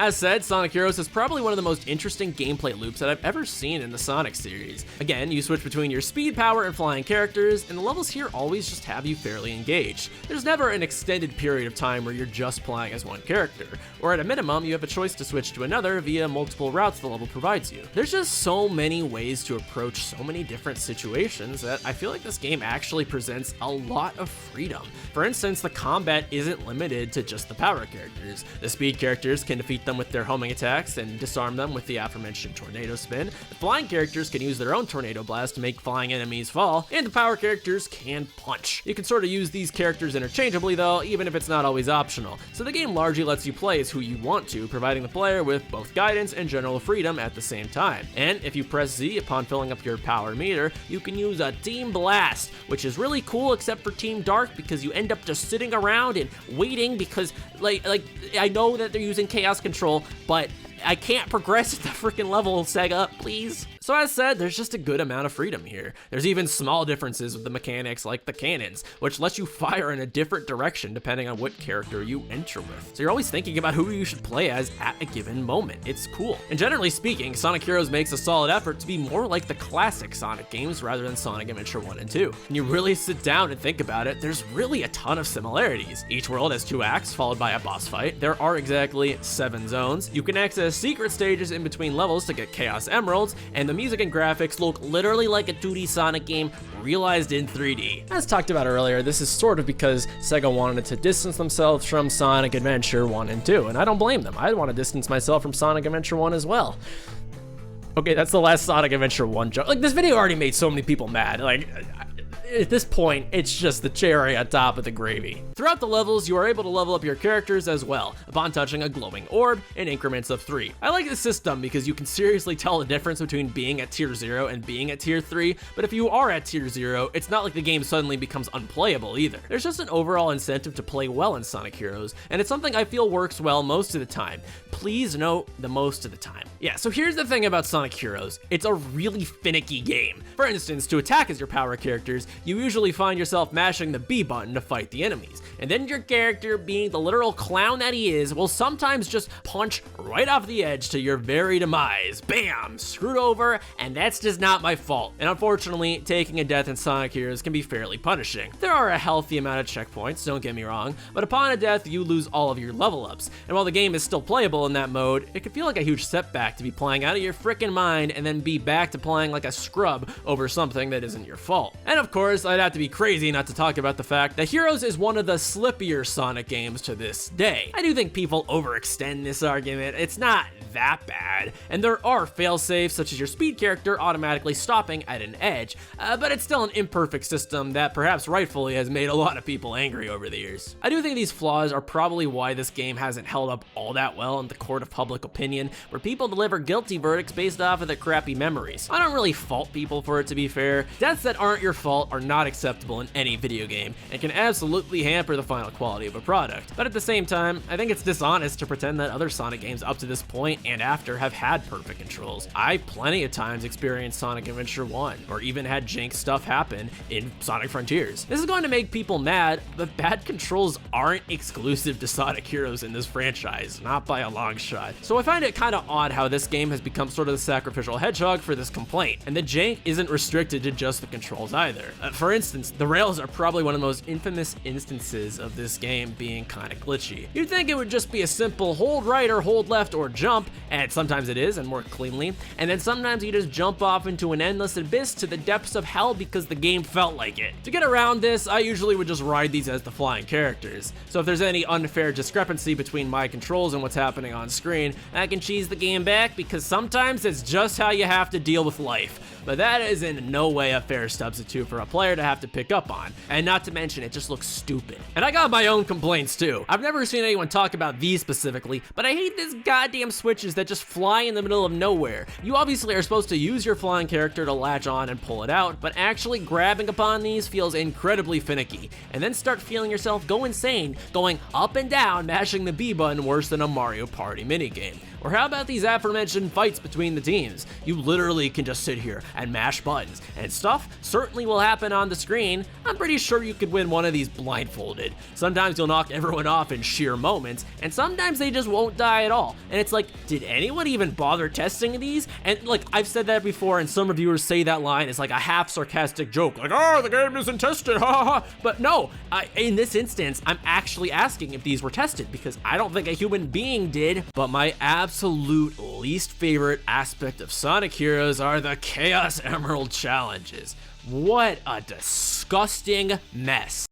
As said, Sonic Heroes is probably one of the most interesting gameplay loops that I've ever seen in the Sonic series. Again, you switch between your speed, power, and flying characters, and the levels here always just have you fairly engaged. There's never an extended period of time where you're just playing as one character, or at a minimum, you have a choice to switch to another via multiple routes the level provides you. There's just so many ways to approach so many different situations that I feel like this game actually presents a lot of freedom. For instance, the combat isn't limited to just the power characters. The speed characters can defeat them with their homing attacks and disarm them with the aforementioned tornado spin. The flying characters can use their own tornado blast to make flying enemies fall, and the power characters can punch. You can sort of use these characters interchangeably though, even if it's not always optional. So the game largely lets you play as who you want to, providing the player with both guidance and general freedom at the same time. And if you press Z upon filling up your power meter, you can use a Team Blast, which is really cool except for Team Dark because you end up just sitting around and waiting because like I know that they're using chaos control, but I can't progress at the freaking level, Sega, please. So as said, there's just a good amount of freedom here. There's even small differences with the mechanics like the cannons, which lets you fire in a different direction depending on what character you enter with. So you're always thinking about who you should play as at a given moment. It's cool. And generally speaking, Sonic Heroes makes a solid effort to be more like the classic Sonic games rather than Sonic Adventure 1 and 2. When you really sit down and think about it, there's really a ton of similarities. Each world has 2 acts followed by a boss fight. There are exactly 7 zones. You can access secret stages in between levels to get Chaos Emeralds, and the music and graphics look literally like a 2D Sonic game realized in 3D. As talked about earlier, this is sort of because Sega wanted to distance themselves from Sonic Adventure 1 and 2, and I don't blame them. I'd want to distance myself from Sonic Adventure 1 as well. Okay, that's the last Sonic Adventure 1 joke. Like, this video already made so many people mad. Like, at this point, it's just the cherry on top of the gravy. Throughout the levels, you are able to level up your characters as well, upon touching a glowing orb in increments of 3. I like this system because you can seriously tell the difference between being at tier 0 and being at tier 3, but if you are at tier 0, it's not like the game suddenly becomes unplayable either. There's just an overall incentive to play well in Sonic Heroes, and it's something I feel works well most of the time. Please note the most of the time. Yeah, so here's the thing about Sonic Heroes. It's a really finicky game. For instance, to attack as your power characters, you usually find yourself mashing the B button to fight the enemies. And then your character, being the literal clown that he is, will sometimes just punch right off the edge to your very demise. Bam! Screwed over, and that's just not my fault. And unfortunately, taking a death in Sonic Heroes can be fairly punishing. There are a healthy amount of checkpoints, don't get me wrong, but upon a death, you lose all of your level ups. And while the game is still playable in that mode, it can feel like a huge setback to be playing out of your frickin' mind and then be back to playing like a scrub over something that isn't your fault. And of course, I'd have to be crazy not to talk about the fact that Heroes is one of the slippier Sonic games to this day. I do think people overextend this argument. It's not that bad, and there are failsafes such as your speed character automatically stopping at an edge, but it's still an imperfect system that perhaps rightfully has made a lot of people angry over the years. I do think these flaws are probably why this game hasn't held up all that well in the court of public opinion, where people deliver guilty verdicts based off of their crappy memories. I don't really fault people for it, to be fair. Deaths that aren't your fault are not acceptable in any video game and can absolutely hamper the final quality of a product. But at the same time, I think it's dishonest to pretend that other Sonic games up to this point and after have had perfect controls. I plenty of times experienced Sonic Adventure 1, or even had JANK stuff happen in Sonic Frontiers. This is going to make people mad, but bad controls aren't exclusive to Sonic Heroes in this franchise, not by a long shot. So I find it kind of odd how this game has become sort of the sacrificial hedgehog for this complaint, and the JANK isn't restricted to just the controls either. For instance, the rails are probably one of the most infamous instances of this game being kind of glitchy. You'd think it would just be a simple hold right or hold left or jump, and sometimes it is and more cleanly, and then sometimes you just jump off into an endless abyss to the depths of hell because the game felt like it. To get around this, I usually would just ride these as the flying characters. So if there's any unfair discrepancy between my controls and what's happening on screen, I can cheese the game back because sometimes it's just how you have to deal with life. But that is in no way a fair substitute for a player to have to pick up on, and not to mention it just looks stupid. And I got my own complaints too. I've never seen anyone talk about these specifically, but I hate this goddamn switch switches that just fly in the middle of nowhere. You obviously are supposed to use your flying character to latch on and pull it out, but actually grabbing upon these feels incredibly finicky, and then start feeling yourself go insane, going up and down, mashing the B button worse than a Mario Party minigame. Or how about these aforementioned fights between the teams? You literally can just sit here and mash buttons, and stuff certainly will happen on the screen. I'm pretty sure you could win one of these blindfolded. Sometimes you'll knock everyone off in sheer moments, and sometimes they just won't die at all. And it's like, did anyone even bother testing these? And like, I've said that before, and some reviewers say that line is like a half sarcastic joke, like, oh, the game isn't tested, ha ha ha. But no, in this instance, I'm actually asking if these were tested, because I don't think a human being did. But my absolute least favorite aspect of Sonic Heroes are the Chaos Emerald challenges. What a disgusting mess.